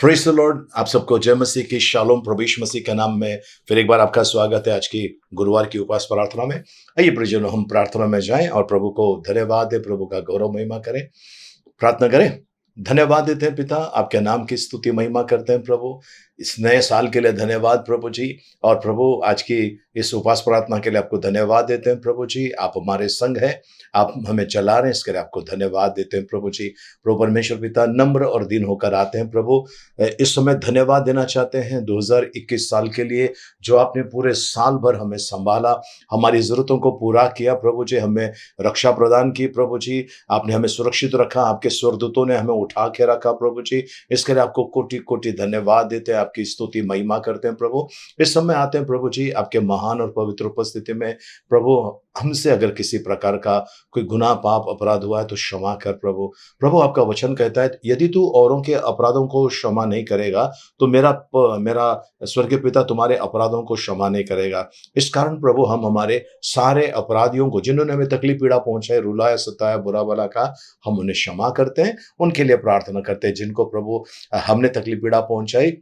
Praise the Lord. आप सबको जय मसीह की शालोम। प्रभु यीशु मसीह के नाम में फिर एक बार आपका स्वागत है आज की गुरुवार की उपवास प्रार्थना में। आइए प्रियजनों, हम प्रार्थना में जाएं और प्रभु को धन्यवाद दें, प्रभु का गौरव महिमा करें। प्रार्थना करें। धन्यवाद देते हैं पिता, आपके नाम की स्तुति महिमा करते हैं प्रभु। इस नए साल के लिए धन्यवाद प्रभु जी। और प्रभु आज की इस उपवास प्रार्थना के लिए आपको धन्यवाद देते हैं प्रभु जी। आप हमारे संग हैं, आप हमें चला रहे हैं, इसके लिए आपको धन्यवाद देते हैं प्रभु जी। प्रभु परमेश्वर पिता, नम्र और दीन होकर आते हैं प्रभु। इस समय धन्यवाद देना चाहते हैं 2021 साल के लिए, जो आपने पूरे साल भर हमें संभाला, हमारी जरूरतों को पूरा किया प्रभु जी, हमें रक्षा प्रदान की प्रभु जी। आपने हमें सुरक्षित रखा, आपके स्वर्गदूतों ने हमें उठा के रखा प्रभु जी। इसके लिए आपको कोटि कोटि धन्यवाद देते हैं, आपकी स्तुति महिमा करते हैं प्रभु। इस समय आते हैं प्रभु जी आपके महान और पवित्र उपस्थिति में। प्रभु, हमसे अगर किसी प्रकार का कोई गुनाह पाप अपराध हुआ है तो क्षमा कर प्रभु। प्रभु, आपका वचन कहता है यदि तू औरों के अपराधों को क्षमा नहीं करेगा तो मेरा स्वर्गीय पिता तुम्हारे अपराधों को क्षमा नहीं करेगा। इस कारण प्रभु, हम हमारे सारे अपराधियों को, जिन्होंने हमें तकलीफ पीड़ा पहुंचाए, रुलाया सताया, बुरा भला का, हम उन्हें क्षमा करते हैं। उनके लिए प्रार्थना करते हैं जिनको प्रभु हमने तकलीफ पीड़ा पहुंचाई,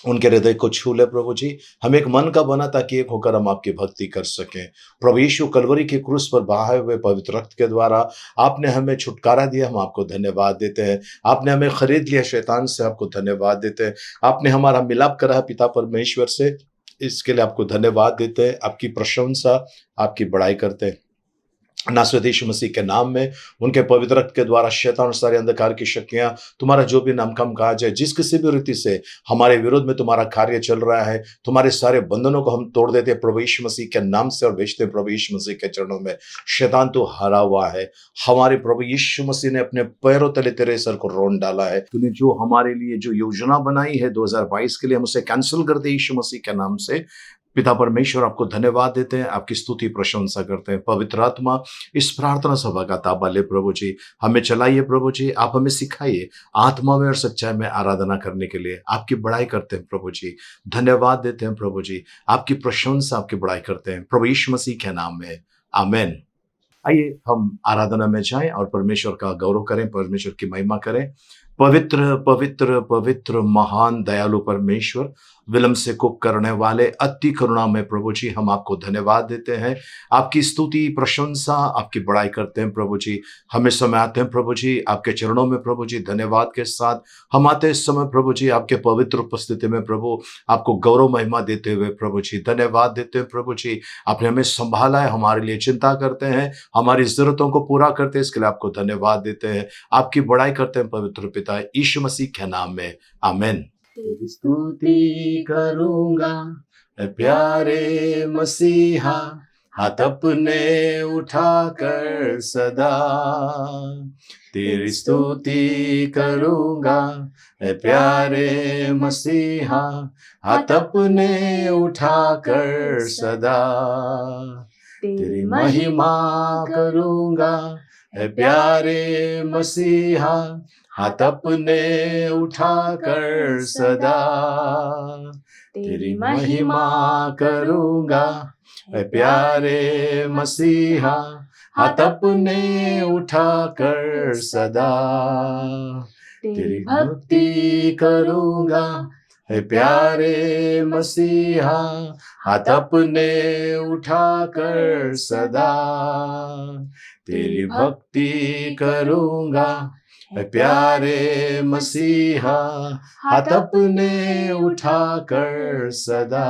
उनके हृदय को छू ले प्रभु जी। हम एक मन का बना ताकि एक होकर हम आपकी भक्ति कर सकें। प्रभु यीशु कलवरी के क्रूस पर बहाए हुए पवित्र रक्त के द्वारा आपने हमें छुटकारा दिया, हम आपको धन्यवाद देते हैं। आपने हमें खरीद लिया शैतान से, आपको धन्यवाद देते हैं। आपने हमारा मिलाप करा है पिता परमेश्वर से, इसके लिए आपको धन्यवाद देते हैं। आपकी प्रशंसा, आपकी बड़ाई करते हैं नासरत यीशु मसीह के नाम में। उनके पवित्र रक्त के द्वारा शैतान और सारे अंधकार की शक्तियां, तुम्हारा जो भी नाम कम कहा जाए, जिस किसी भी रीति से हमारे विरोध में तुम्हारा कार्य चल रहा है, तुम्हारे सारे बंधनों को हम तोड़ देते हैं प्रभु यीशु मसीह के नाम से और भेजते हैं प्रभु यीशु मसीह के चरणों में। शैतान तो हारा हुआ है, हमारे प्रभु यीशु मसीह ने अपने पैरों तले तेरे सर को रोन डाला है। तूने जो हमारे लिए जो योजना बनाई है 2022 के लिए, हम उसे कैंसिल कर दे यीशु मसीह के नाम से। पिता परमेश्वर, आपको धन्यवाद देते हैं, आपकी स्तुति प्रशंसा करते हैं। पवित्र आत्मा, इस प्रार्थना सभा का ताबा ले प्रभु जी, हमें चलाइए प्रभु जी। आप हमें सिखाइए आत्मा में और सच्चाई में आराधना करने के लिए। आपकी बड़ाई करते हैं प्रभु जी, धन्यवाद देते हैं प्रभु जी, आपकी प्रशंसा, आपकी बड़ाई करते हैं प्रभु यीशु मसीह के नाम में, आमेन। आइए हम आराधना में जाएं और परमेश्वर का गौरव करें, परमेश्वर की महिमा करें। पवित्र पवित्र पवित्र महान दयालु परमेश्वर, विलंब से कुप करने वाले, अति करुणा में प्रभु जी, हम आपको धन्यवाद देते हैं। आपकी स्तुति प्रशंसा, आपकी बड़ाई करते हैं प्रभु जी। हमें समय आते हैं प्रभु जी आपके चरणों में प्रभु जी, धन्यवाद के साथ हम आते हैं इस समय प्रभु जी आपके पवित्र उपस्थिति में प्रभु, आपको गौरव महिमा देते हुए प्रभु जी, धन्यवाद देते हैं प्रभु जी। आपने हमें संभाला है, हमारे लिए चिंता करते हैं, हमारी जरूरतों को पूरा करते हैं, इसके लिए आपको धन्यवाद देते हैं। आपकी बड़ाई करते हैं पवित्र पिता यीशु मसीह के नाम में, आमेन। तेरी स्तुति करूंगा प्यारे मसीहा, हाथ अपने उठाकर सदा। तेरी स्तुति करूंगा प्यारे मसीहा, हाथ अपने उठाकर सदा। तेरी महिमा करूंगा प्यारे मसीहा, हाथ अपने उठाकर सदा। तेरी महिमा करूंगा प्यारे मसीहा, हाथ अपने उठाकर सदा। तेरी भक्ति करूंगा प्यारे मसीहा, हाथ अपने उठाकर सदा। तेरी भक्ति करूंगा प्यारे मसीहा, हाथ अपने उठाकर सदा।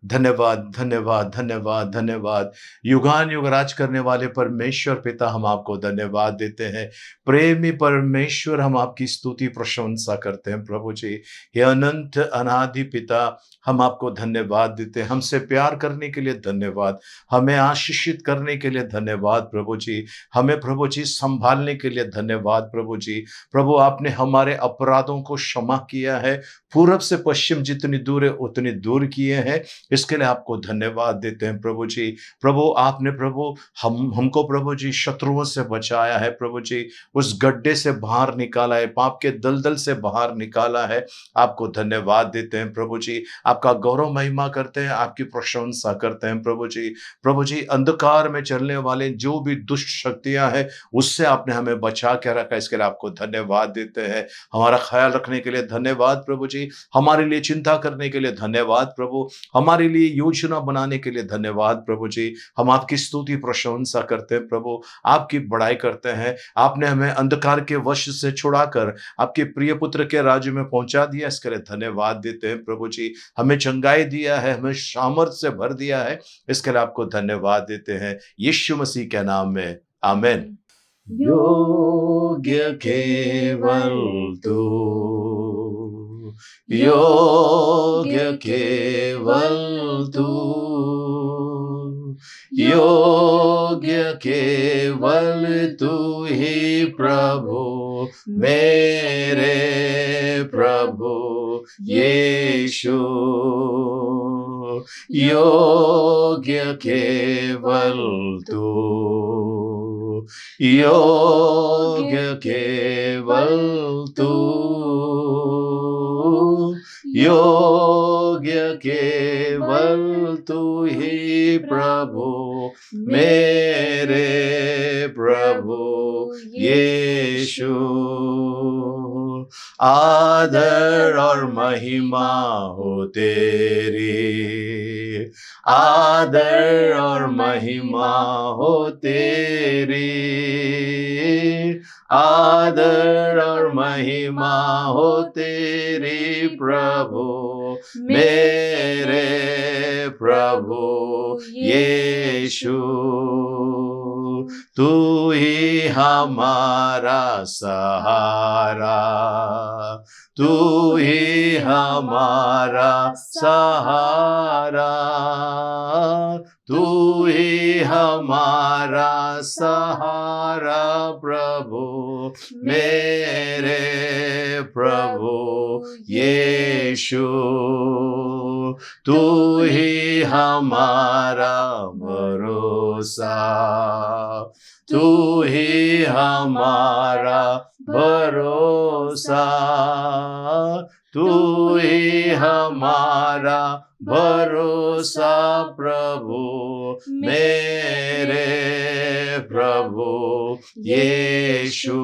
धन्यवाद धन्यवाद धन्यवाद धन्यवाद। युगान युग राज करने वाले परमेश्वर पिता, हम आपको धन्यवाद देते हैं। प्रेमी परमेश्वर, हम आपकी स्तुति प्रशंसा करते हैं प्रभु जी। हे अनंत अनादि पिता, हम आपको धन्यवाद देते हैं। हमसे प्यार करने के लिए धन्यवाद, हमें आशीषित करने के लिए धन्यवाद प्रभु जी, हमें प्रभु जी संभालने के लिए धन्यवाद प्रभु जी। प्रभु, आपने हमारे अपराधों को क्षमा किया है, पूरब से पश्चिम जितनी दूर है उतनी दूर किए हैं। इसके लिए आपको धन्यवाद देते हैं प्रभु जी। प्रभु आपने प्रभु हमको प्रभु जी शत्रुओं से बचाया है प्रभु जी, उस गड्ढे से बाहर निकाला है, पाप के दलदल से बाहर निकाला है। आपको धन्यवाद देते हैं प्रभु जी, आपका गौरव महिमा करते हैं, आपकी प्रशंसा करते हैं प्रभु जी। प्रभु जी, अंधकार में चलने वाले जो भी दुष्ट शक्तियां हैं उससे आपने हमें बचा के रखा, इसके लिए आपको धन्यवाद देते हैं। हमारा ख्याल रखने के लिए धन्यवाद प्रभु जी, हमारे लिए चिंता करने के लिए धन्यवाद प्रभु, हमारे लिए योजना बनाने के लिए धन्यवाद प्रभु जी। हम आपकी स्तुति प्रशंसा करते हैं प्रभु, आपकी बड़ाई करते हैं। आपने हमें अंधकार के वश से छुड़ाकर आपके प्रिय पुत्र के राज्य में पहुंचा दिया, इसके लिए धन्यवाद देते हैं प्रभु जी। हमें चंगाई दिया है, हमें सामर्थ से भर दिया है, इसके लिए आपको धन्यवाद देते हैं यीशु मसीह के नाम में, आमीन। योग्य केवल तू, योग्य केवल तू, योग्य केवल तू ही प्रभु, मेरे प्रभु यीशु। योग्य केवल तू, योग्य केवल तू, योग्य केवल तू ही प्रभु, मेरे प्रभु यीशु। आदर और महिमा हो तेरी, आदर और महिमा हो तेरी, आदर और महिमा हो तेरी प्रभु, मेरे प्रभु यीशु। तू ही हमारा सहारा, तू ही हमारा सहारा, तू ही हमारा सहारा प्रभु, मेरे प्रभु यीशु। तू ही हमारा भरोसा, तू ही हमारा भरोसा, तू ही हमारा भरोसा प्रभु, मेरे प्रभु यीशु।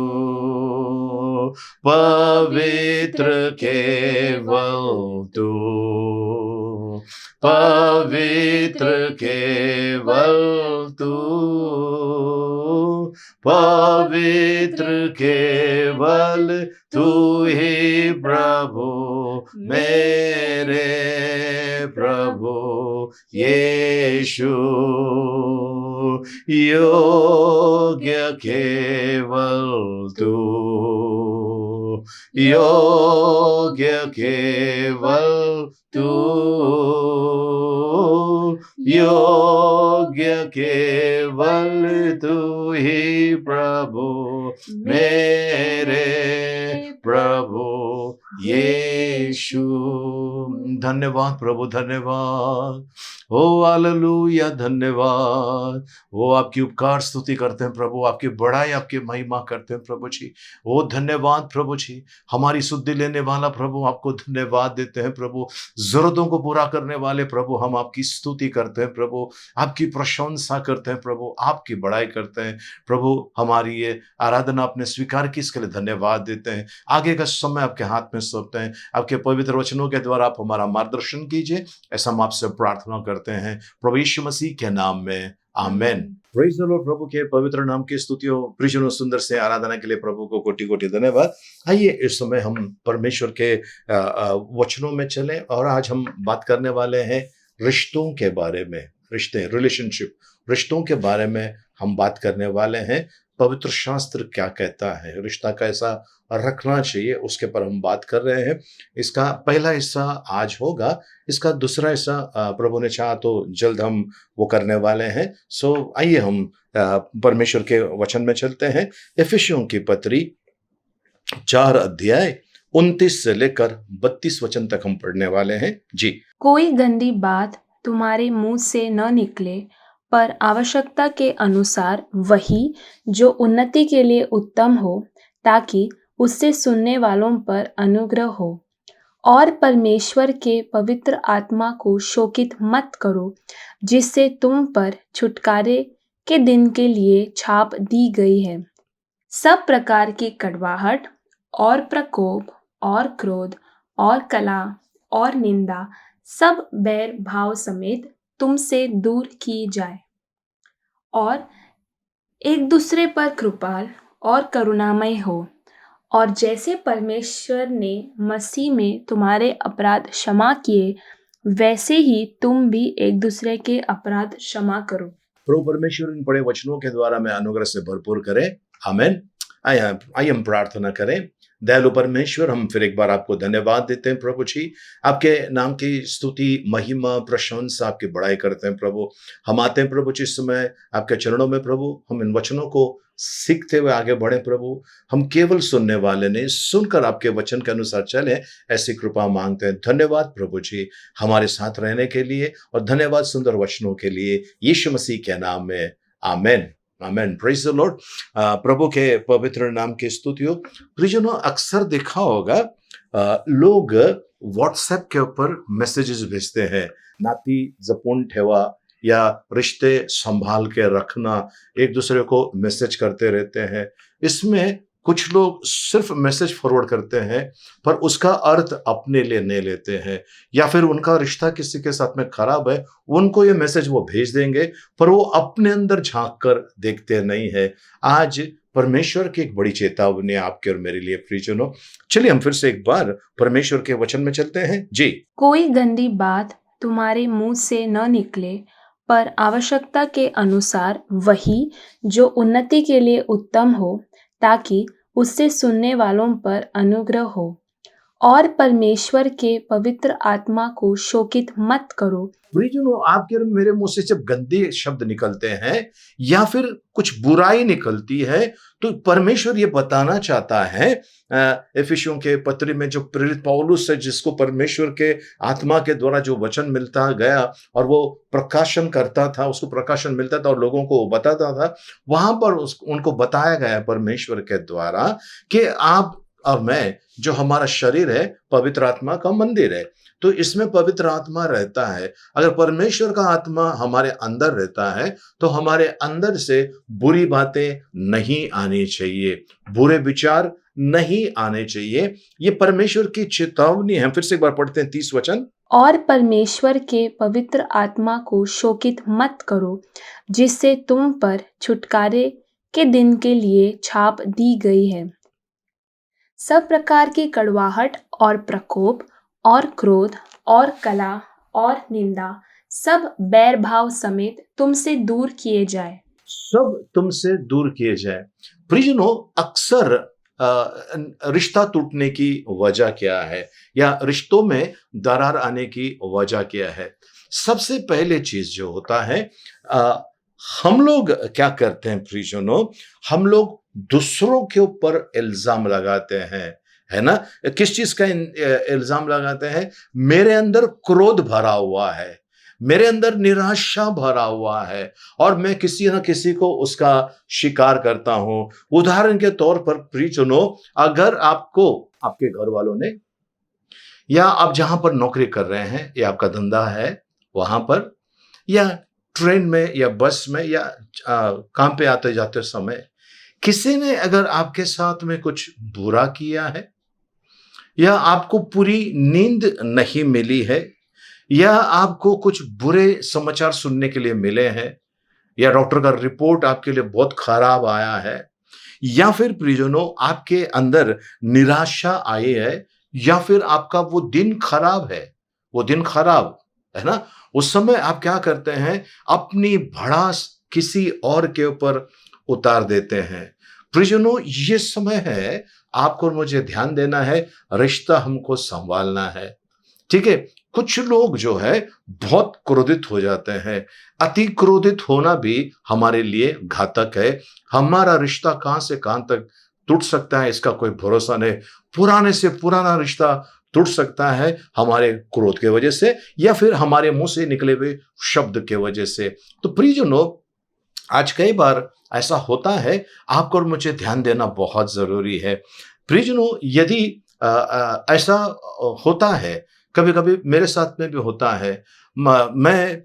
पवित्र केवल तू, पवित्र केवल तू, पवित्र केवल तू ही प्रभु, मेरे प्रभु यीशु। योग्य केवल तू, योग्य केवल तू, योग्य केवल तू ही प्रभु, मेरे प्रभु यीशु। धन्यवाद प्रभु, धन्यवाद। ओ हालेलुया, धन्यवाद। वो आपकी उपकार स्तुति करते हैं प्रभु, आपकी बड़ाई आपकी महिमा करते हैं प्रभु जी। ओ धन्यवाद प्रभु जी, हमारी सुधि लेने वाला प्रभु, आपको धन्यवाद देते हैं प्रभु। जरूरतों को पूरा करने वाले प्रभु, हम आपकी स्तुति करते हैं प्रभु, आपकी प्रशंसा करते हैं प्रभु, आपकी बड़ाई करते हैं प्रभु। हमारी ये आराधना आपने स्वीकार की, इसके लिए धन्यवाद देते हैं। आगे का समय आपके हाथ में सौंपते हैं, आपके पवित्र वचनों के द्वारा आप हमारा मार्गदर्शन कीजिए, ऐसा हम आपसे प्रार्थना करते हैं प्रभु यीशु मसीह के नाम में, आमेन। Praise the Lord. प्रभु के पवित्र नाम की स्तुतियों प्रियजनों सुंदर से आराधना के लिए प्रभु को कोटि कोटि धन्यवाद। आइए इस समय हम परमेश्वर के वचनों में चलें और आज हम बात करने वाले हैं रिश्तों के बारे में। रिश्ते, रिलेशनशिप, रिश्तों के बारे में हम बात करने वाले हैं। पवित्र शास्त्र क्या कहता है, रिश्ता कैसा रखना चाहिए, उसके पर हम बात कर रहे हैं। इसका पहला हिस्सा आज होगा, इसका दूसरा हिस्सा प्रभु ने चाहा तो जल्द हम वो करने वाले हैं। सो आइए हम परमेश्वर के वचन में चलते हैं। इफिसियों की पत्री 4 अध्याय 29 से लेकर 32 वचन तक हम पढ़ने वाले हैं जी। कोई गंदी बात तुम्हारे मुंह से न निकले, पर आवश्यकता के अनुसार वही जो उन्नति के लिए उत्तम हो, ताकि उससे सुनने वालों पर अनुग्रह हो। और परमेश्वर के पवित्र आत्मा को शोकित मत करो, जिससे तुम पर छुटकारे के दिन के लिए छाप दी गई है। सब प्रकार की कड़वाहट और प्रकोप और क्रोध और कलह और निंदा सब बैर भाव समेत तुमसे दूर की जाए, और एक दूसरे पर कृपाल और करुणामय हो। और जैसे परमेश्वर ने मसीह में तुम्हारे अपराध क्षमा किए, वैसे ही तुम भी एक दूसरे के अपराध क्षमा करो। प्रभु परमेश्वर इन बड़े वचनों के द्वारा मैं अनुग्रह से भरपूर करे। आमेन। आइए हम प्रार्थना करें। दयालु परमेश्वर, हम फिर एक बार आपको धन्यवाद देते हैं प्रभु जी। आपके नाम की स्तुति, महिमा, प्रशंसा, आपकी बड़ाई करते हैं प्रभु। हम आते हैं प्रभु जी इस समय आपके चरणों में प्रभु। हम इन वचनों को सीखते हुए आगे बढ़े प्रभु। हम केवल सुनने वाले नहीं, सुनकर आपके वचन के अनुसार चले, ऐसी कृपा मांगते हैं। धन्यवाद प्रभु जी हमारे साथ रहने के लिए, और धन्यवाद सुंदर वचनों के लिए, यीशु मसीह के नाम में। Amen. Amen. Praise the Lord. प्रभु के पवित्र नाम की स्तुति हो। प्रियजनों, अक्सर देखा होगा लोग व्हाट्सएप के ऊपर मैसेजेस भेजते हैं, नाती जपून ठेवा या रिश्ते संभाल के रखना, एक दूसरे को मैसेज करते रहते हैं। इसमें कुछ लोग सिर्फ मैसेज फॉरवर्ड करते हैं, पर उसका अर्थ अपने लिए नहीं लेते हैं, या फिर उनका रिश्ता किसी के साथ में खराब है, उनको ये मैसेज वो भेज देंगे, पर वो अपने अंदर झांक कर देखते नहीं है। आज परमेश्वर की एक बड़ी चेतावनी आपके और मेरे लिए प्रियजनों। चलिए हम फिर से एक बार परमेश्वर के वचन में चलते हैं जी। कोई गंदी बात तुम्हारे मुंह से न निकले, पर आवश्यकता के अनुसार वही जो उन्नति के लिए उत्तम हो, ताकि उससे सुनने वालों पर अनुग्रह हो। और परमेश्वर के पवित्र आत्मा को शोकित मत करो। प्रियजनों, आपके और मेरे मुंह से जब गंदे शब्द निकलते हैं या फिर कुछ बुराई निकलती है, तो परमेश्वर ये बताना चाहता है, इफिसियों के पत्री में जो प्रेरित पौलुस है, जिसको परमेश्वर के आत्मा के द्वारा जो वचन मिलता गया और वो प्रकाशन करता था, उसको प्रकाशन मिलता था और लोगों को बताता था, वहां पर उनको बताया गया परमेश्वर के द्वारा कि आप और मैं, जो हमारा शरीर है, पवित्र आत्मा का मंदिर है। तो इसमें पवित्र आत्मा रहता है। अगर परमेश्वर का आत्मा हमारे अंदर रहता है, तो हमारे अंदर से बुरी बातें नहीं आनी चाहिए, बुरे विचार नहीं आने चाहिए। ये परमेश्वर की चेतावनी है। फिर से एक बार पढ़ते हैं 30 वचन। और परमेश्वर के पवित्र आत्मा को शोकित मत करो, जिससे तुम पर छुटकारे के दिन के लिए छाप दी गई है। सब प्रकार की कड़वाहट और प्रकोप और क्रोध और कलह और निंदा सब बैर भाव समेत तुमसे दूर किए जाए। सब तुमसे दूर किए जाए। प्रियजनों, अक्सर रिश्ता टूटने की वजह क्या है, या रिश्तों में दरार आने की वजह क्या है? सबसे पहले चीज जो होता है, हम लोग क्या करते हैं प्रियजनों, हम लोग दूसरों के ऊपर इल्जाम लगाते हैं, है ना? किस चीज का इल्जाम लगाते हैं? मेरे अंदर क्रोध भरा हुआ है, मेरे अंदर निराशा भरा हुआ है, और मैं किसी न किसी को उसका शिकार करता हूं। उदाहरण के तौर पर प्रियजनों, अगर आपको आपके घर वालों ने, या आप जहां पर नौकरी कर रहे हैं या आपका धंधा है वहां पर, या ट्रेन में या बस में या काम पे आते जाते समय किसी ने अगर आपके साथ में कुछ बुरा किया है, या आपको पूरी नींद नहीं मिली है, या आपको कुछ बुरे समाचार सुनने के लिए मिले हैं, या डॉक्टर का रिपोर्ट आपके लिए बहुत खराब आया है, या फिर प्रियजनों आपके अंदर निराशा आई है, या फिर आपका वो दिन खराब है, वो दिन खराब है ना, उस समय आप क्या करते हैं? अपनी भड़ास किसी और के ऊपर उतार देते हैं। प्रियजनों, ये समय है आपको और मुझे ध्यान देना है, रिश्ता हमको संभालना है। ठीक है? कुछ लोग जो है बहुत क्रोधित हो जाते हैं। अति क्रोधित होना भी हमारे लिए घातक है। हमारा रिश्ता कहां से कहां तक टूट सकता है, इसका कोई भरोसा नहीं। पुराने से पुराना रिश्ता टूट सकता है हमारे क्रोध के वजह से या फिर हमारे मुंह से निकले हुए शब्द के वजह से। तो प्रियजनों, आज कई बार ऐसा होता है, आपको और मुझे ध्यान देना बहुत जरूरी है। प्रियजनों, यदि ऐसा होता है, कभी कभी मेरे साथ में भी होता है, मैं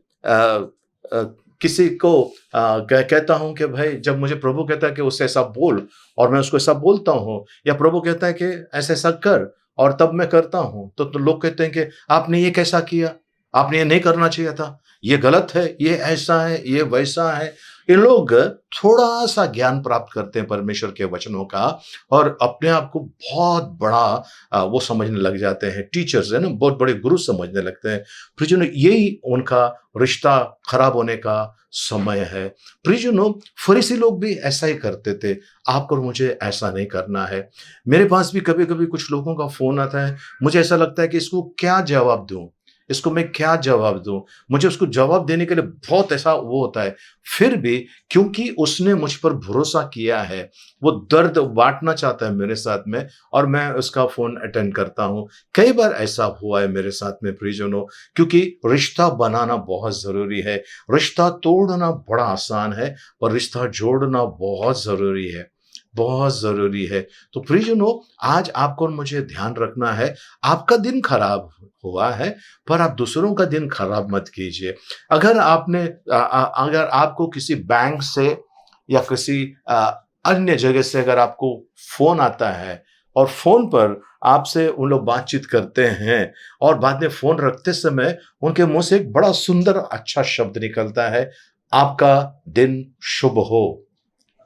किसी को कहता हूं कि भाई, जब मुझे प्रभु कहता है कि उससे ऐसा बोल और मैं उसको ऐसा बोलता हूं, या प्रभु कहता है कि ऐसा ऐसा कर और तब मैं करता हूं, तो लोग कहते हैं कि आपने ये कैसा किया, आपने ये नहीं करना चाहिए था, ये गलत है, ये ऐसा है, ये वैसा है। ये लोग थोड़ा सा ज्ञान प्राप्त करते हैं परमेश्वर के वचनों का और अपने आप को बहुत बड़ा वो समझने लग जाते हैं, टीचर्स है ना, बहुत बड़े गुरु समझने लगते हैं। प्रियजनों, यही उनका रिश्ता खराब होने का समय है। प्रियजनों, फरीसी लोग भी ऐसा ही करते थे। आपको और मुझे ऐसा नहीं करना है। मेरे पास भी कभी कभी कुछ लोगों का फोन आता है, मुझे ऐसा लगता है कि इसको क्या जवाब दूं, इसको मैं क्या जवाब दूं, मुझे उसको जवाब देने के लिए बहुत ऐसा वो होता है। फिर भी क्योंकि उसने मुझ पर भरोसा किया है, वो दर्द बांटना चाहता है मेरे साथ में, और मैं उसका फोन अटेंड करता हूं। कई बार ऐसा हुआ है मेरे साथ में प्रियजनों, क्योंकि रिश्ता बनाना बहुत जरूरी है। रिश्ता तोड़ना बड़ा आसान है, पर रिश्ता जोड़ना बहुत जरूरी है, बहुत जरूरी है। तो प्रियजनों, आज आपको और मुझे ध्यान रखना है, आपका दिन खराब हुआ है, पर आप दूसरों का दिन खराब मत कीजिए। अगर अगर आपको किसी बैंक से या किसी अन्य जगह से अगर आपको फोन आता है और फोन पर आपसे उन लोग बातचीत करते हैं और बाद में फोन रखते समय उनके मुंह से एक बड़ा सुंदर अच्छा शब्द निकलता है, आपका दिन शुभ हो।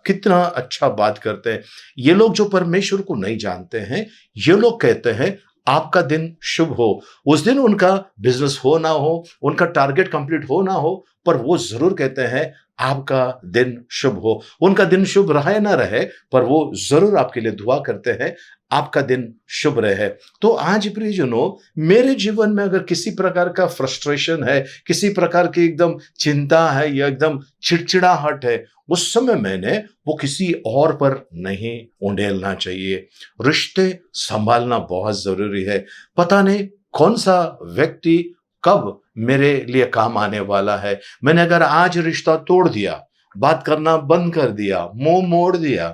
कितना अच्छा बात करते हैं ये लोग जो परमेश्वर को नहीं जानते हैं। ये लोग कहते हैं आपका दिन शुभ हो। उस दिन उनका बिजनेस हो ना हो, उनका टारगेट कंप्लीट हो ना हो, पर वो जरूर कहते हैं आपका दिन शुभ हो। उनका दिन शुभ रहे ना रहे, पर वो जरूर आपके लिए दुआ करते हैं आपका दिन शुभ रहे। तो आज प्रियजनों, मेरे जीवन में अगर किसी प्रकार का फ्रस्ट्रेशन है, किसी प्रकार की एकदम चिंता है या एकदम चिड़चिड़ाहट है, उस समय मैंने वो किसी और पर नहीं उंडेलना चाहिए। रिश्ते संभालना बहुत जरूरी है। पता नहीं कौन सा व्यक्ति कब मेरे लिए काम आने वाला है। मैंने अगर आज रिश्ता तोड़ दिया, बात करना बंद कर दिया, मुंह मोड़ दिया,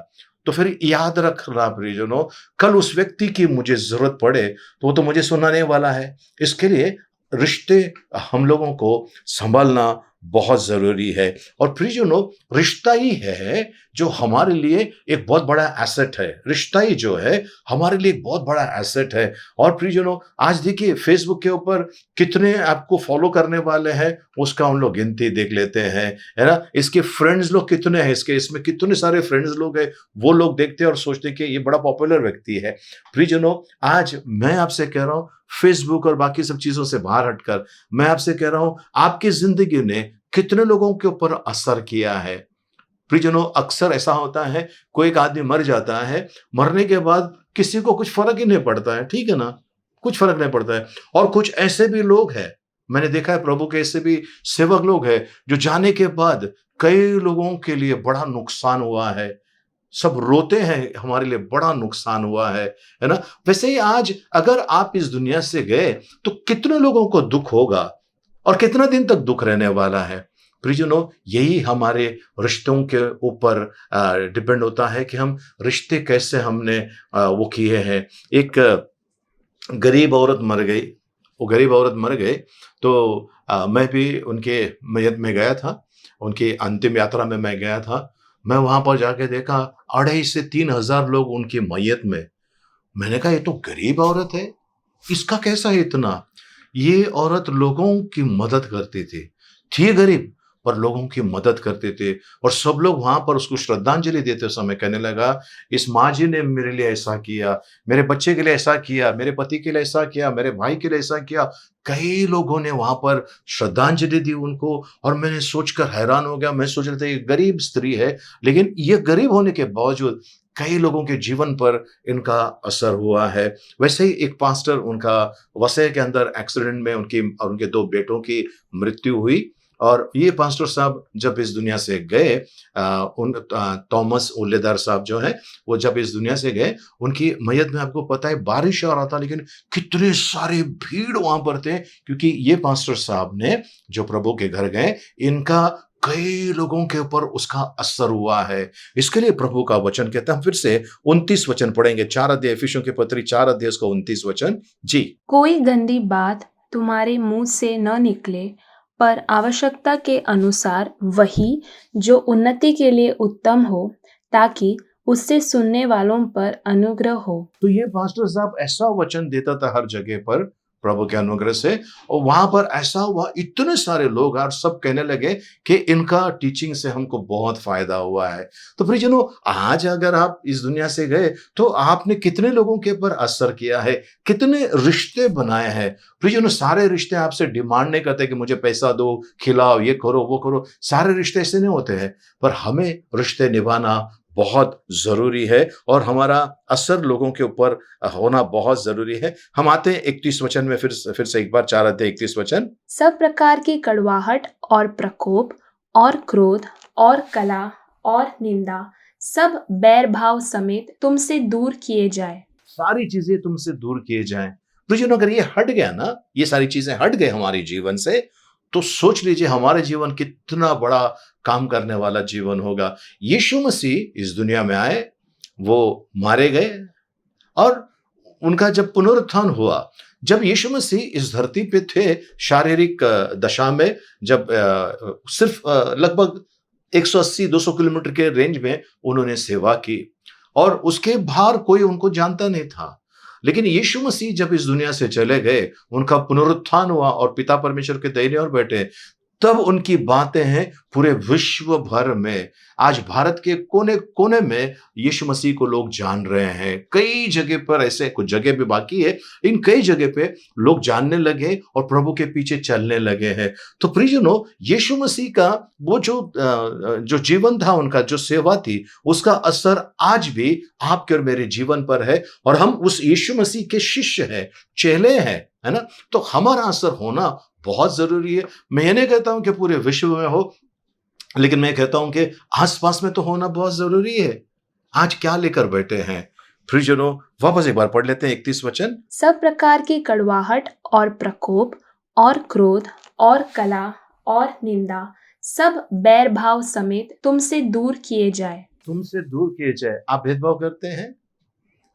तो फिर याद रखना प्रियजनों, कल उस व्यक्ति की मुझे जरूरत पड़े तो वो तो मुझे सुनाने वाला है। इसके लिए रिश्ते हम लोगों को संभालना बहुत जरूरी है। और प्रियजनों, रिश्ता ही है जो हमारे लिए एक बहुत बड़ा एसेट है। रिश्ता ही जो है हमारे लिए एक बहुत बड़ा एसेट है। और प्रियजनों, आज देखिए फेसबुक के ऊपर कितने आपको फॉलो करने वाले हैं, उसका हम लोग गिनती देख लेते हैं, है ना। इसके फ्रेंड्स लोग कितने हैं, इसमें कितने सारे फ्रेंड्स लोग हैं, वो लोग देखते हैं और सोचते हैं कि ये बड़ा पॉपुलर व्यक्ति है। प्रियजनों, आज मैं आपसे कह रहा हूं, फेसबुक और बाकी सब चीजों से बाहर हटकर मैं आपसे कह रहा हूं, आपकी जिंदगी ने कितने लोगों के ऊपर असर किया है। प्रियजनों, अक्सर ऐसा होता है, कोई एक आदमी मर जाता है, मरने के बाद किसी को कुछ फर्क ही नहीं पड़ता है, ठीक है ना, कुछ फर्क नहीं पड़ता है। और कुछ ऐसे भी लोग हैं, मैंने देखा है प्रभु के ऐसे भी सेवक लोग हैं जो जाने के बाद कई लोगों के लिए बड़ा नुकसान हुआ है। सब रोते हैं, हमारे लिए बड़ा नुकसान हुआ है ना। वैसे ही आज अगर आप इस दुनिया से गए तो कितने लोगों को दुख होगा और कितना दिन तक दुख रहने वाला है। प्रियजनों, यही हमारे रिश्तों के ऊपर डिपेंड होता है कि हम रिश्ते कैसे हमने वो किए हैं। एक गरीब औरत मर गई, वो गरीब औरत मर गई तो मैं भी उनके मैयत में गया था, उनकी अंतिम यात्रा में मैं गया था। मैं वहां पर जाके देखा 2,500 से 3,000 लोग उनकी मैयत में। मैंने कहा ये तो गरीब औरत है, इसका कैसा है इतना। ये औरत लोगों की मदद करती थी गरीब पर लोगों की मदद करते थे। और सब लोग वहां पर उसको श्रद्धांजलि देते समय कहने लगा, इस माँ जी ने मेरे लिए ऐसा किया, मेरे बच्चे के लिए ऐसा किया, मेरे पति के लिए ऐसा किया, मेरे भाई के लिए ऐसा किया। कई लोगों ने वहां पर श्रद्धांजलि दी उनको। और मैंने सोचकर हैरान हो गया, मैं सोच रहा था ये गरीब स्त्री है, लेकिन ये गरीब होने के बावजूद कई लोगों के जीवन पर इनका असर हुआ है। वैसे ही एक पास्टर, उनका वसई के अंदर एक्सीडेंट में उनकी और उनके 2 बेटों की मृत्यु हुई। और ये पास्टर साहब जब इस दुनिया से गए, थॉमस ओलेदार साहब जो हैं, वो जब इस दुनिया से गए, उनकी मैयत में आपको पता है बारिश आ रहा था, लेकिन कितने सारे भीड़ वहां पर थे, क्योंकि ये पास्टर साहब ने जो प्रभु के घर गए, इनका कई लोगों के ऊपर उसका असर हुआ है। इसके लिए प्रभु का वचन कहता है, हम फिर से 29 वचन पढ़ेंगे, 4 अध्याय, इफिसियों की पत्री 4 अध्याय उसका 29 वचन जी। कोई गंदी बात तुम्हारे मुंह से न निकले, पर आवश्यकता के अनुसार वही जो उन्नति के लिए उत्तम हो, ताकि उससे सुनने वालों पर अनुग्रह हो। तो ये पास्टर साहब ऐसा वचन देता था हर जगह पर प्रभु के अनुग्रह से, और वहां पर ऐसा हुआ, इतने सारे लोग और सब कहने लगे कि इनका टीचिंग से हमको बहुत फायदा हुआ है। तो प्रियजनों, आज अगर आप इस दुनिया से गए तो आपने कितने लोगों के ऊपर असर किया है, कितने रिश्ते बनाए हैं। प्रियजनों, सारे रिश्ते आपसे डिमांड नहीं करते कि मुझे पैसा दो, खिलाओ, ये करो, वो करो। सारे रिश्ते ऐसे नहीं होते हैं, पर हमें रिश्ते निभाना बहुत जरूरी है और हमारा असर लोगों के ऊपर होना बहुत जरूरी है। हम आते हैं 31 वचन में, फिर से एक बार, 4 अध्याय 31 वचन। सब प्रकार की कड़वाहट और प्रकोप और क्रोध और कला और निंदा सब बैर भाव समेत तुमसे दूर किए जाए। सारी चीजें तुमसे दूर किए जाएं। तो अगर ये हट गया ना, ये सारी चीजें हट गए हमारे जीवन से, तो सोच लीजिए हमारे जीवन कितना बड़ा काम करने वाला जीवन होगा। यीशु मसीह इस दुनिया में आए, वो मारे गए, और उनका जब पुनरुत्थान हुआ, जब यीशु मसीह इस धरती पे थे शारीरिक दशा में, जब सिर्फ लगभग 180-200 किलोमीटर के रेंज में उन्होंने सेवा की, और उसके बाहर कोई उनको जानता नहीं था। लेकिन यीशु मसीह जब इस दुनिया से चले गए, उनका पुनरुत्थान हुआ और पिता परमेश्वर के दाहिने ओर बैठे, तब उनकी बातें हैं पूरे विश्व भर में। आज भारत के कोने कोने में यीशु मसीह को लोग जान रहे हैं। कई जगह पर, ऐसे कुछ जगह भी बाकी है, इन कई जगह पे लोग जानने लगे और प्रभु के पीछे चलने लगे हैं। तो प्रियजनों, यीशु मसीह का वो जो जीवन था, उनका जो सेवा थी, उसका असर आज भी आपके और मेरे जीवन पर है, और हम उस यीशु मसीह के शिष्य हैं, चेले हैं, है ना। तो हमारा असर होना बहुत जरूरी है। मैं ये नहीं कहता हूं कि पूरे विश्व में हो, लेकिन मैं कहता हूं कि आसपास में तो होना बहुत जरूरी है। आज क्या लेकर बैठे हैं प्रियजनों, वापस एक बार पढ़ लेते हैं 31 वचन। सब प्रकार की कड़वाहट और प्रकोप और क्रोध और कला और निंदा सब बैर भाव समेत तुमसे दूर किए जाए। तुमसे दूर किए जाए। आप भेदभाव करते हैं?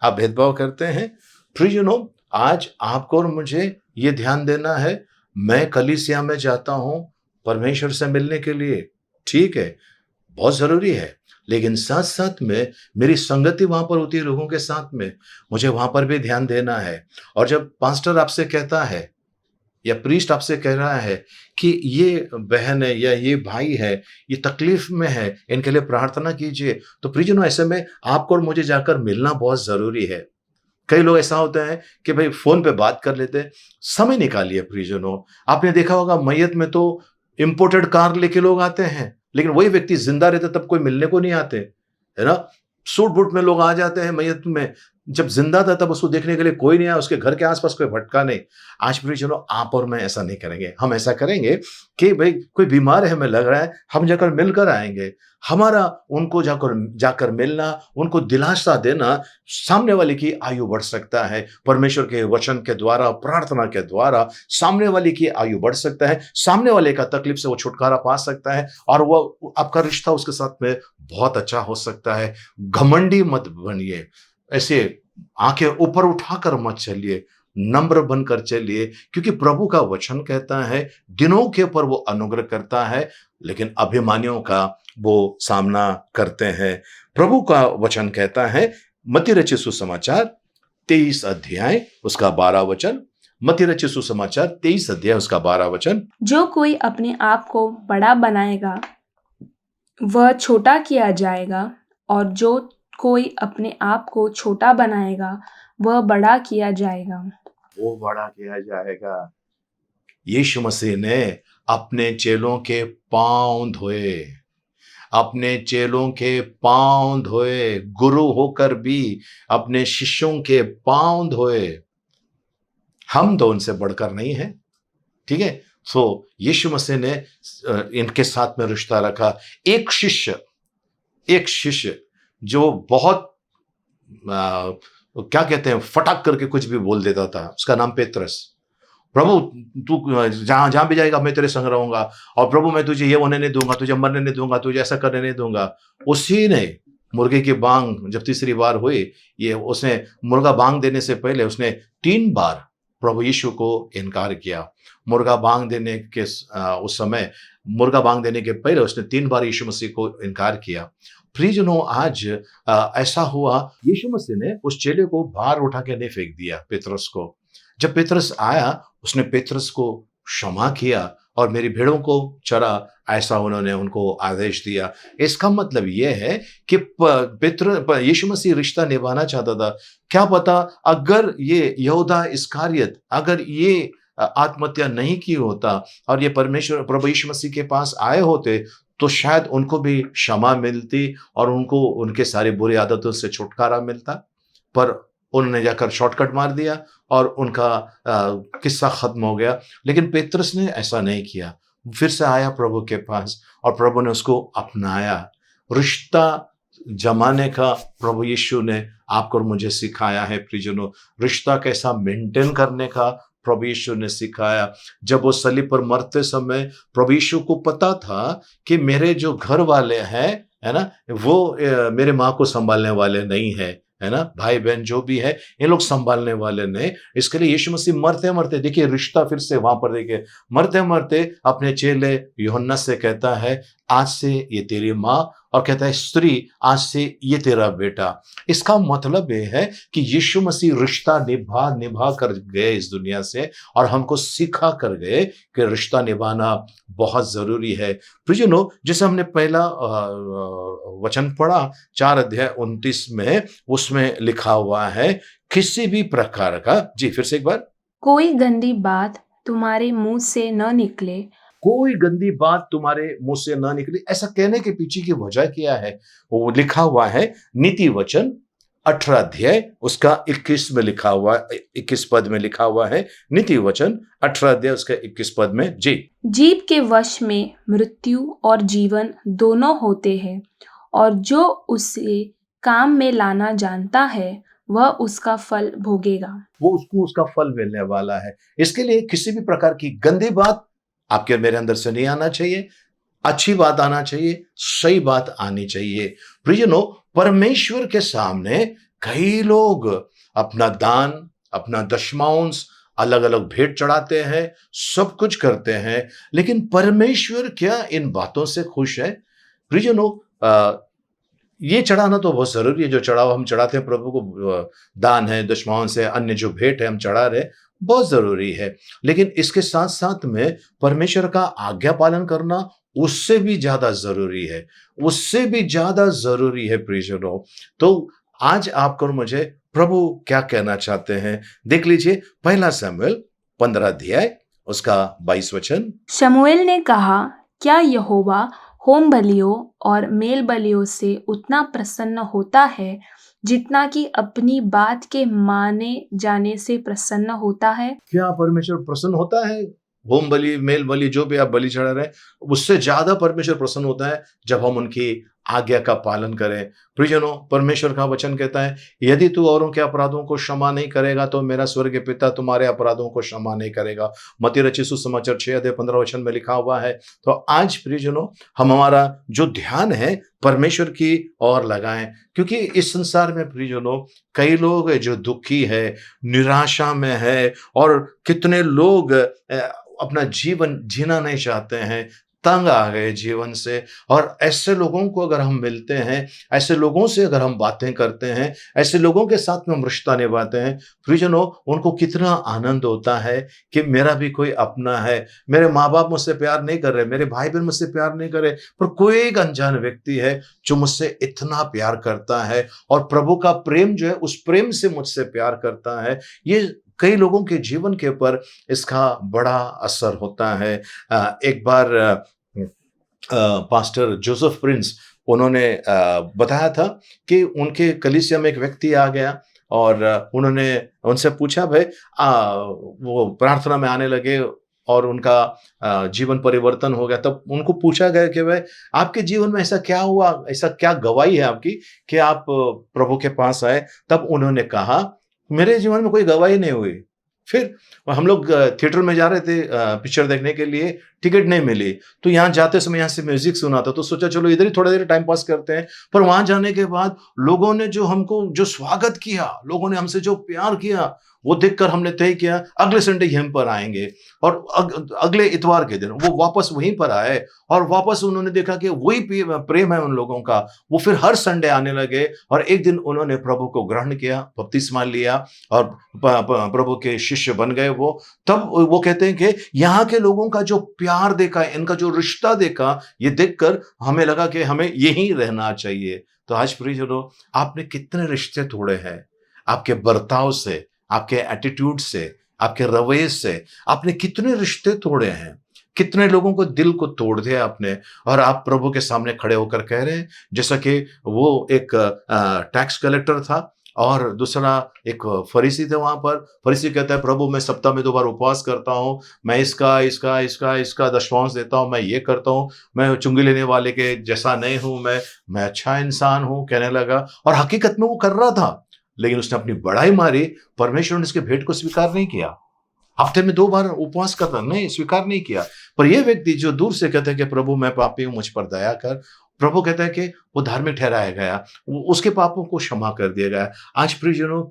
आप भेदभाव करते हैं? प्रियजनों, आज आपको और मुझे ये ध्यान देना है, मैं कलीसिया में जाता हूं परमेश्वर से मिलने के लिए, ठीक है, बहुत जरूरी है, लेकिन साथ साथ में मेरी संगति वहां पर होती है लोगों के साथ में, मुझे वहां पर भी ध्यान देना है। और जब पास्टर आपसे कहता है या प्रीस्ट आपसे कह रहा है कि ये बहन है या ये भाई है, ये तकलीफ में है, इनके लिए प्रार्थना कीजिए, तो प्रियजनों, ऐसे में आपको और मुझे जाकर मिलना बहुत जरूरी है। कई लोग ऐसा होता है कि भाई फोन पे बात कर लेते हैं, समय निकालिए प्रियजनों। आपने देखा होगा मैयत में तो इंपोर्टेड कार लेके लोग आते हैं, लेकिन वही व्यक्ति जिंदा रहता तब कोई मिलने को नहीं आते, है ना। सूट बूट में लोग आ जाते हैं मैयत में, जब जिंदा था तब उसको देखने के लिए कोई नहीं आया, उसके घर के आसपास कोई भटका नहीं। आज प्रियजनों, आप और मैं ऐसा नहीं करेंगे। हम ऐसा करेंगे कि भाई कोई बीमार है, हमें लग रहा है, हम जाकर मिलकर आएंगे। हमारा उनको जाकर मिलना, उनको दिलासा देना, सामने वाले की आयु बढ़ सकता है। परमेश्वर के वचन के द्वारा, प्रार्थना के द्वारा सामने वाले की आयु बढ़ सकता है, सामने वाले का तकलीफ से वो छुटकारा पा सकता है, और वो आपका रिश्ता उसके साथ में बहुत अच्छा हो सकता है। घमंडी मत बनिए, ऐसे आंखें ऊपर उठाकर मत चलिए, नम्र बनकर चलिए, क्योंकि प्रभु का वचन कहता है दिनों के ऊपर वो अनुग्रह करता है, लेकिन अभिमानियों का वो सामना करते हैं। प्रभु का वचन कहता है मत्ती रचित सुसमाचार 23 अध्याय उसका 12 वचन। मत्ती रचित सुसमाचार 23 अध्याय उसका 12 वचन। जो कोई अपने आप को बड़ा बनाएगा वह छोटा किया जाएगा, और जो कोई अपने आप को छोटा बनाएगा वह बड़ा किया जाएगा। वो बड़ा किया जाएगा। यीशु मसीह ने अपने चेलों के पांव धोए, अपने चेलों के पांव धोए, गुरु होकर भी अपने शिष्यों के पांव धोए। हम तो उनसे बढ़कर नहीं है, ठीक है। सो यीशु मसीह ने इनके साथ में रिश्ता रखा। एक शिष्य जो बहुत क्या कहते हैं, फटाक करके कुछ भी बोल देता था, उसका नाम पेत्रस। प्रभु तू जहां जहां भी जाएगा मैं तेरे संग रहूंगा, और प्रभु मैं तुझे ये होने नहीं दूंगा, तुझे मरने नहीं दूंगा, तुझे ऐसा करने नहीं दूंगा। उसी ने मुर्गे की बांग जब तीसरी बार हुई, ये उसने मुर्गा बांग देने से पहले उसने 3 बार प्रभु यीशु को इनकार किया। मुर्गा बांग देने के उस समय मुर्गा बांग देने के पहले उसने 3 बार यीशु मसीह को इनकार किया। प्रियजनों, आज ऐसा हुआ, यीशु मसीह ने उस चेले को बाहर उठा के नहीं फेंक दिया, पेत्रस को। जब पेत्रस आया, उसने पेत्रस को क्षमा किया और मेरी भेड़ों को चरा, ऐसा उन्होंने उनको आदेश दिया। इसका मतलब यह है कि यीशु मसीह रिश्ता निभाना चाहता था। क्या पता अगर ये यहूदा इस्करियत अगर ये आत्महत्या नहीं की होता और ये परमेश्वर प्रभु यीशु मसीह के पास आए होते, तो शायद उनको भी क्षमा मिलती और उनको उनके सारी बुरी आदतों से छुटकारा मिलता। पर उन्होंने जाकर शॉर्टकट मार दिया और उनका किस्सा खत्म हो गया। लेकिन पेत्रस ने ऐसा नहीं किया, फिर से आया प्रभु के पास और प्रभु ने उसको अपनाया। रिश्ता जमाने का प्रभु यीशु ने आपको और मुझे सिखाया है। प्रियजनों, रिश्ता कैसा मेंटेन करने का प्रभु यीशु ने सिखाया। जब वो सलीब पर मरते समय प्रभु यीशु को पता था कि मेरे जो घर वाले हैं, है ना, वो मेरे माँ को संभालने वाले नहीं है, है ना, भाई बहन जो भी है ये लोग संभालने वाले नहीं। इसके लिए यीशु मसीह मरते मरते, देखिए रिश्ता फिर से वहां पर, देखिए मरते मरते अपने चेले यूहन्ना से कहता है, आज से ये तेरी माँ, और कहता है स्त्री आज से ये तेरा बेटा। इसका मतलब ये है कि यीशु मसीह रिश्ता निभा कर गए इस दुनिया से, और हमको सिखा कर गए कि रिश्ता निभाना बहुत जरूरी है। प्रियजनों, जैसे हमने पहला वचन पढ़ा 4 अध्याय 29 में, उसमें लिखा हुआ है किसी भी प्रकार का, जी फिर से एक बार, कोई गंदी बात तुम्हारे मुंह से न निकले। कोई गंदी बात तुम्हारे मुंह से ना निकले। ऐसा कहने के पीछे की वजह क्या है? वो लिखा हुआ है नीति वचन 18 अध्याय उसका 21 में लिखा हुआ, 21 पद में लिखा हुआ है। नीति वचन 18 अध्याय उसका 21 पद में, जी। जीभ के वश में मृत्यु और जीवन दोनों होते हैं, और जो उसे काम में लाना जानता है वह उसका फल भोगेगा। वो उसको उसका फल मिलने वाला है। इसके लिए किसी भी प्रकार की गंदी बात आपके और मेरे अंदर से नहीं आना चाहिए। अच्छी बात आना चाहिए, सही बात आनी चाहिए। प्रियजनों, परमेश्वर के सामने कई लोग अपना दान, अपना दशमांश, अलग अलग भेंट चढ़ाते हैं, सब कुछ करते हैं, लेकिन परमेश्वर क्या इन बातों से खुश है? प्रियजनों, ये चढ़ाना तो बहुत जरूरी है। जो चढ़ावा हम चढ़ाते हैं प्रभु को, दान है, दशमांश है, अन्य जो भेंट है हम चढ़ा रहे, बहुत जरूरी है। लेकिन इसके साथ साथ में परमेश्वर का आज्ञा पालन करना उससे भी ज्यादा जरूरी है, उससे भी ज्यादा जरूरी है। प्रियजनों, तो आज आपको और मुझे प्रभु क्या कहना चाहते हैं, देख लीजिए। पहला शमूएल 15 अध्याय उसका 22 वचन। शमूएल ने कहा, क्या यहोवा होम बलियों और मेल बलियों से उतना प्रसन्न होता है जितना कि अपनी बात के माने जाने से प्रसन्न होता है? क्या परमेश्वर प्रसन्न होता है? होम बलि, मेल बलि, जो भी आप बलि चढ़ा रहे हैं, उससे ज्यादा परमेश्वर प्रसन्न होता है जब हम उनकी आज्ञा का पालन करें। प्रियजनों, परमेश्वर का वचन कहता है, यदि तू औरों के अपराधों को क्षमा नहीं करेगा तो मेरा स्वर्गीय पिता तुम्हारे अपराधों को क्षमा नहीं करेगा। मत्ती रचित सुसमाचार 6 अध्याय 15 वचन में लिखा हुआ है। तो आज प्रियजनों, हम हमारा जो ध्यान है परमेश्वर की ओर लगाएं, क्योंकि इस संसार में प्रियजनों कई लोग जो दुखी है, निराशा में है, और कितने लोग अपना जीवन जीना नहीं चाहते हैं, तंग आ गए जीवन से। और ऐसे लोगों को अगर हम मिलते हैं, ऐसे लोगों से अगर हम बातें करते हैं, ऐसे लोगों के साथ में हम रिश्ता निभाते हैं, प्रियजनों, उनको कितना आनंद होता है कि मेरा भी कोई अपना है। मेरे माँ बाप मुझसे प्यार नहीं कर रहे, मेरे भाई बहन मुझसे प्यार नहीं कर रहे, पर कोई एक अनजान व्यक्ति है जो मुझसे इतना प्यार करता है, और प्रभु का प्रेम जो है उस प्रेम से मुझसे प्यार करता है। ये कई लोगों के जीवन के ऊपर इसका बड़ा असर होता है। एक बार पास्टर जोसेफ प्रिंस, उन्होंने बताया था कि उनके कलीसिया में एक व्यक्ति आ गया और उन्होंने उनसे पूछा, भाई वो प्रार्थना में आने लगे, और उनका जीवन परिवर्तन हो गया, तब उनको पूछा गया कि भाई आपके जीवन में ऐसा क्या हुआ, ऐसा क्या गवाही है आपकी कि आप प्रभु के पास आए? तब उन्होंने कहा, मेरे जीवन में कोई गवाही नहीं हुई। फिर हम लोग थिएटर में जा रहे थे पिक्चर देखने के लिए, टिकट नहीं मिली, तो यहाँ जाते समय यहाँ से म्यूजिक सुना था, तो सोचा चलो इधर ही थोड़ा देर टाइम पास करते हैं। पर वहां जाने के बाद लोगों ने जो हमको जो स्वागत किया, लोगों ने हमसे जो प्यार किया, वो देखकर हमने तय किया अगले संडे ही हम पर आएंगे। और अगले इतवार के दिन वो वापस वहीं पर आए, और वापस उन्होंने देखा कि वही प्रेम है उन लोगों का। वो फिर हर संडे आने लगे, और एक दिन उन्होंने प्रभु को ग्रहण किया, बपतिस्मा लिया, और प्रभु के शिष्य बन गए वो। तब वो कहते हैं कि यहाँ के लोगों का जो प्यार देखा, इनका जो रिश्ता देखा, ये देखकर हमें लगा कि हमें यहीं रहना चाहिए। तो आज प्रियजनों, आपने कितने रिश्ते तोड़े हैं आपके बर्ताव से, आपके एटीट्यूड से, आपके रवैये से। आपने कितने रिश्ते तोड़े हैं, कितने लोगों को दिल को तोड़ दिया आपने, और आप प्रभु के सामने खड़े होकर कह रहे हैं, जैसा कि वो एक टैक्स कलेक्टर था और दूसरा एक फरीसी थे वहां पर। फरीसी कहता है, प्रभु मैं सप्ताह में 2 बार उपवास करता हूँ, मैं इसका दशमांश देता हूँ, मैं ये करता हूँ, मैं चुंगी लेने वाले के जैसा नहीं हूं, मैं अच्छा इंसान हूं कहने लगा। और हकीकत में वो कर रहा था, लेकिन उसने अपनी बड़ाई मारी, परमेश्वर ने इसके भेंट को स्वीकार नहीं किया। हफ्ते में 2 बार उपवास करना नहीं, स्वीकार नहीं किया। पर यह व्यक्ति जो दूर से कहता है कि प्रभु मैं पापी हूं, मुझ पर दया कर, प्रभु कहता है कि वो धार्मिक ठहराया गया, उसके पापों को क्षमा कर दिया गया। आज प्रियजनों,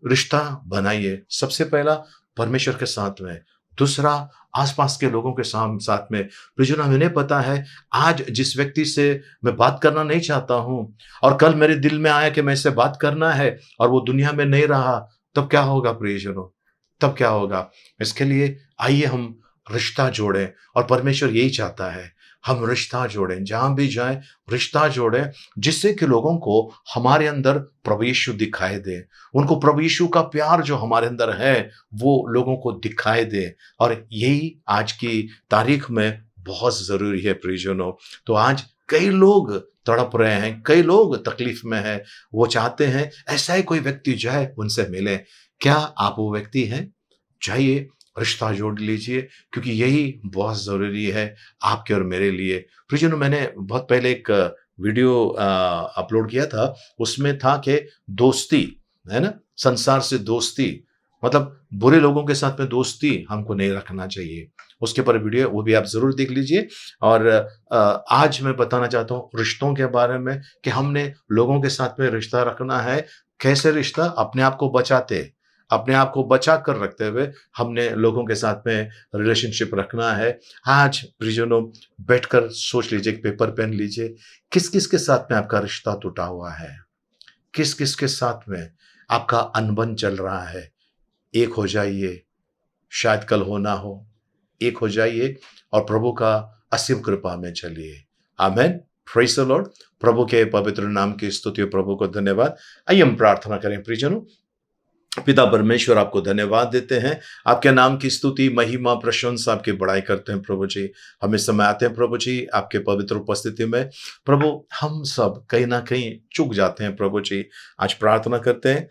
रिश्ता बनाइए, सबसे पहला परमेश्वर के साथ में, दूसरा आसपास के लोगों के साथ में। प्रियजनों, हमें पता है आज जिस व्यक्ति से मैं बात करना नहीं चाहता हूं, और कल मेरे दिल में आया कि मैं इससे बात करना है, और वो दुनिया में नहीं रहा, तब क्या होगा प्रियजनों? तब क्या होगा? इसके लिए आइए हम रिश्ता जोड़ें, और परमेश्वर यही चाहता है, हम रिश्ता जोड़ें, जहां भी जाएं रिश्ता जोड़ें, जिससे कि लोगों को हमारे अंदर प्रभु यीशु दिखाई दे, उनको प्रभु यीशु का प्यार जो हमारे अंदर है वो लोगों को दिखाई दे। और यही आज की तारीख में बहुत जरूरी है प्रियजनों। तो आज कई लोग तड़प रहे हैं, कई लोग तकलीफ में हैं, वो चाहते हैं ऐसा ही कोई व्यक्ति जाए, उनसे मिले। क्या आप वो व्यक्ति हैं? जाइए, रिश्ता जोड़ लीजिए, क्योंकि यही बहुत जरूरी है आपके और मेरे लिए। प्रियजनों, मैंने बहुत पहले एक वीडियो अपलोड किया था, उसमें था कि दोस्ती है ना, संसार से दोस्ती, मतलब बुरे लोगों के साथ में दोस्ती हमको नहीं रखना चाहिए। उसके पर वीडियो, वो भी आप जरूर देख लीजिए। और आज मैं बताना चाहता हूँ रिश्तों के बारे में, कि हमने लोगों के साथ में रिश्ता रखना है। कैसे रिश्ता? अपने आप को बचाते, अपने आप को बचा कर रखते हुए हमने लोगों के साथ में रिलेशनशिप रखना है। आज प्रियजनों, बैठकर सोच लीजिए, एक पेपर पेन लीजिए, किस किस के साथ में आपका रिश्ता टूटा हुआ है, किस किस के साथ में आपका अनबन चल रहा है। एक हो जाइए, शायद कल हो ना हो, एक हो जाइए और प्रभु का असीम कृपा में चलिए। आमेन। Praise the Lord. प्रभु के पवित्र नाम की स्तुति, प्रभु को धन्यवाद। आइए हम प्रार्थना करें। प्रियजनों, पिता परमेश्वर, आपको धन्यवाद देते हैं, आपके नाम की स्तुति, महिमा, प्रशंसा, आपकी बड़ाई करते हैं प्रभु जी। हमें समय आते हैं प्रभु जी आपके पवित्र उपस्थिति में। प्रभु, हम सब कहीं ना कहीं चूक जाते हैं प्रभु जी। आज प्रार्थना करते हैं,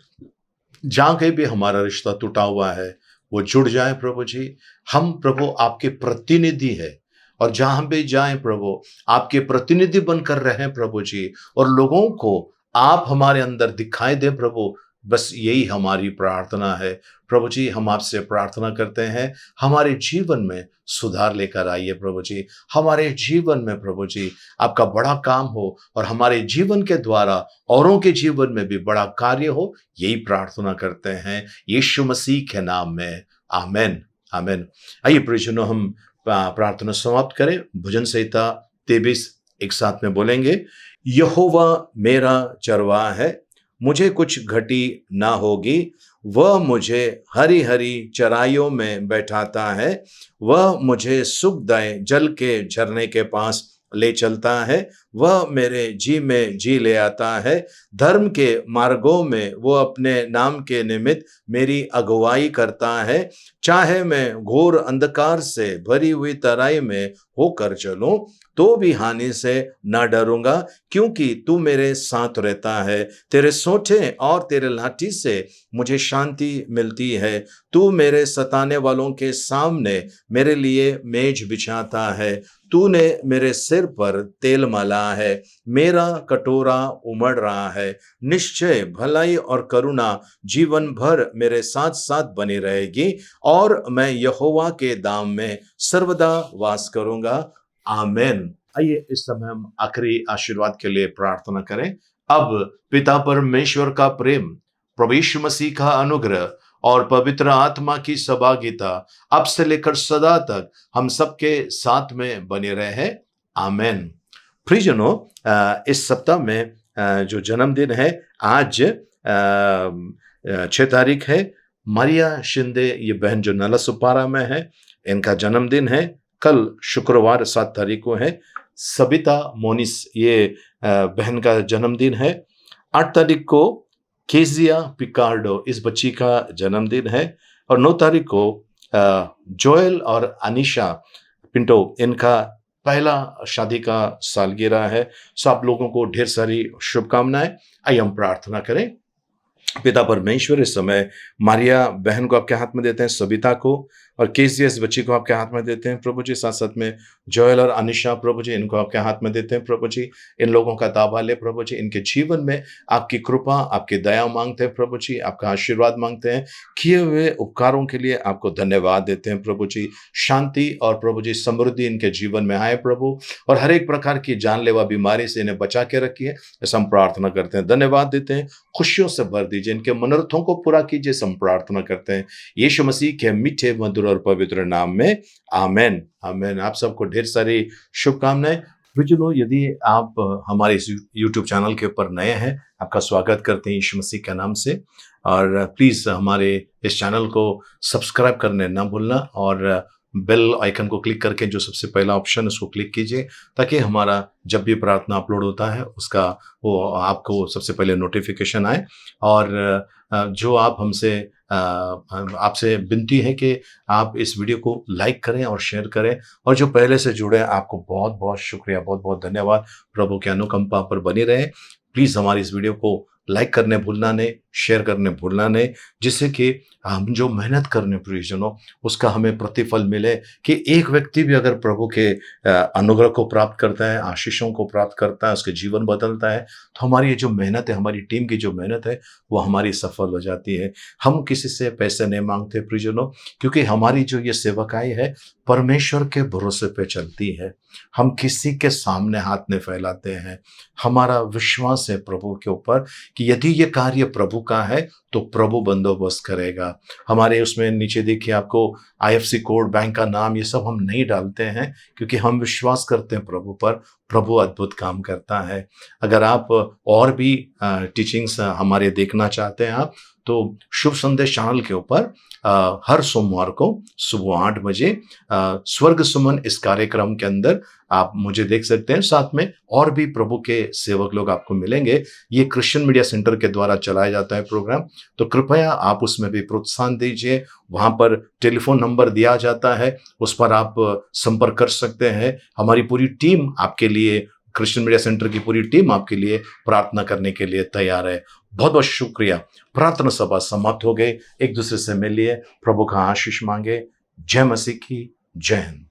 जहां कहीं भी हमारा रिश्ता टूटा हुआ है वो जुड़ जाए प्रभु जी। हम प्रभु आपके प्रतिनिधि है, और जहां भी जाएं प्रभु आपके प्रतिनिधि बनकर रहें प्रभु जी, और लोगों को आप हमारे अंदर दिखाई दें प्रभु। बस यही हमारी प्रार्थना है प्रभु जी। हम आपसे प्रार्थना करते हैं, हमारे जीवन में सुधार लेकर आइए प्रभु जी। हमारे जीवन में प्रभु जी आपका बड़ा काम हो, और हमारे जीवन के द्वारा औरों के जीवन में भी बड़ा कार्य हो, यही प्रार्थना करते हैं यीशु मसीह के नाम में। आमेन, आमेन। आइए प्रियजनों, हम प्रार्थना समाप्त करें। भजन संहिता 23 एक साथ में बोलेंगे। यहोवा मेरा चरवाहा है, मुझे कुछ घटी ना होगी। वह मुझे हरी हरी चराइयों में बैठाता है, वह मुझे सुखदायक जल के झरने के पास ले चलता है। वह मेरे जी में जी ले आता है, धर्म के मार्गों में वो अपने नाम के निमित्त मेरी अगुवाई करता है। चाहे मैं घोर अंधकार से भरी हुई तराई में होकर चलूं तो भी हानि से न डरूंगा, क्योंकि तू मेरे साथ रहता है। तेरे सोंठे और तेरे लाठी से मुझे शांति मिलती है। तू मेरे सताने वालों के सामने मेरे लिए मेज बिछाता है। तूने मेरे सिर पर तेल मला है, मेरा कटोरा उमड़ रहा है। निश्चय भलाई और करुणा जीवन भर मेरे साथ साथ बनी रहेगी, और मैं यहोवा के धाम में सर्वदा वास करूंगा। आमेन। आइए इस समय हम आखिरी आशीर्वाद के लिए प्रार्थना करें। अब पिता परमेश्वर का प्रेम, प्रभु यीशु मसीह का अनुग्रह और पवित्र आत्मा की सहभागिता अब से लेकर सदा तक हम सबके साथ में बने रहे। आमेन। प्रियजनों, इस सप्ताह में जो जन्मदिन है, आज 6 तारीख है। मारिया शिंदे, ये बहन जो नलसुपारा में है, इनका जन्मदिन है। कल शुक्रवार 7 तारीख को है सबिता मोनिस, ये बहन का जन्मदिन है। 8 तारीख को केजिया पिकार्डो, इस बच्ची का जन्मदिन है। और 9 तारीख को जोएल और अनिशा पिंटो, इनका पहला शादी का सालगिरह है। सो आप लोगों को ढेर सारी शुभकामनाएं। आइए हम प्रार्थना करें। पिता परमेश्वर, इस समय मारिया बहन को आपके हाथ में देते हैं, सबिता को, और केसीएस बच्ची को आपके हाथ में देते हैं प्रभु जी। साथ साथ में जोएल और अनिशा प्रभु जी, इनको आपके हाथ में देते हैं प्रभु जी। इन लोगों का दावा ले प्रभु जी, इनके जीवन में आपकी कृपा, आपकी दया मांगते हैं प्रभु जी, आपका आशीर्वाद मांगते हैं। किए हुए उपकारों के लिए आपको धन्यवाद देते हैं प्रभु जी। शांति और प्रभु जी समृद्धि इनके जीवन में आए प्रभु, और हर एक प्रकार की जानलेवा बीमारी से इन्हें बचा के रखिए, ऐसा हम प्रार्थना करते हैं। धन्यवाद देते हैं, खुशियों से भर दीजिए, इनके मनोरथों को पूरा कीजिए, हम प्रार्थना करते हैं यीशु मसीह के मीठे, मधुर और पवित्र नाम में। आमेन। आमेन। आप सबको ढेर सारी शुभकामनाएं। प्रियजनों, यदि आप हमारे इस यूट्यूब चैनल के ऊपर नए हैं, आपका स्वागत करते हैं यीशु मसीह के नाम से। और प्लीज हमारे इस चैनल को सब्सक्राइब करने ना भूलना, और बेल आइकन को क्लिक करके जो सबसे पहला ऑप्शन है उसको क्लिक कीजिए, ताकि हमारा जब भी प्रार्थना अपलोड होता है उसका वो आपको सबसे पहले नोटिफिकेशन आए। और जो आप हमसे आपसे विनती है कि आप इस वीडियो को लाइक करें और शेयर करें, और जो पहले से जुड़े हैं आपको बहुत बहुत शुक्रिया, बहुत बहुत धन्यवाद। प्रभु के अनुकंपा पर बने रहें। प्लीज हमारी इस वीडियो को लाइक करने भूलना नहीं, शेयर करने भूलना नहीं, जिससे कि हम जो मेहनत करने प्रियजनों उसका हमें प्रतिफल मिले। कि एक व्यक्ति भी अगर प्रभु के अनुग्रह को प्राप्त करता है, आशीषों को प्राप्त करता है, उसके जीवन बदलता है, तो हमारी ये जो मेहनत है, हमारी टीम की जो मेहनत है, वो हमारी सफल हो जाती है। हम किसी से पैसे नहीं मांगते प्रियजनों, क्योंकि हमारी जो ये सेवकाई है परमेश्वर के भरोसे पे चलती है। हम किसी के सामने हाथ नहीं फैलाते हैं। हमारा विश्वास है प्रभु के ऊपर कि यदि ये कार्य प्रभु का है तो प्रभु बंदोबस्त करेगा। हमारे उसमें नीचे देखिए आपको IFSC कोड, बैंक का नाम, ये सब हम नहीं डालते हैं, क्योंकि हम विश्वास करते हैं प्रभु पर। प्रभु अद्भुत काम करता है। अगर आप और भी टीचिंग्स हमारे देखना चाहते हैं आप, तो शुभ संदेश चैनल के ऊपर हर सोमवार को सुबह 8 बजे स्वर्ग सुमन इस कार्यक्रम के अंदर आप मुझे देख सकते हैं। साथ में और भी प्रभु के सेवक लोग आपको मिलेंगे। ये क्रिश्चियन मीडिया सेंटर के द्वारा चलाया जाता है प्रोग्राम, तो कृपया आप उसमें भी प्रोत्साहन दीजिए। वहां पर टेलीफोन नंबर दिया जाता है, उस पर आप संपर्क कर सकते हैं। हमारी पूरी टीम आपके लिए, क्रिश्चियन मीडिया सेंटर की पूरी टीम आपके लिए प्रार्थना करने के लिए तैयार है। बहुत बहुत शुक्रिया। प्रार्थना सभा समाप्त हो गई। एक दूसरे से मिलिए, प्रभु का आशीष मांगे। जय मसीह की जय हिंद।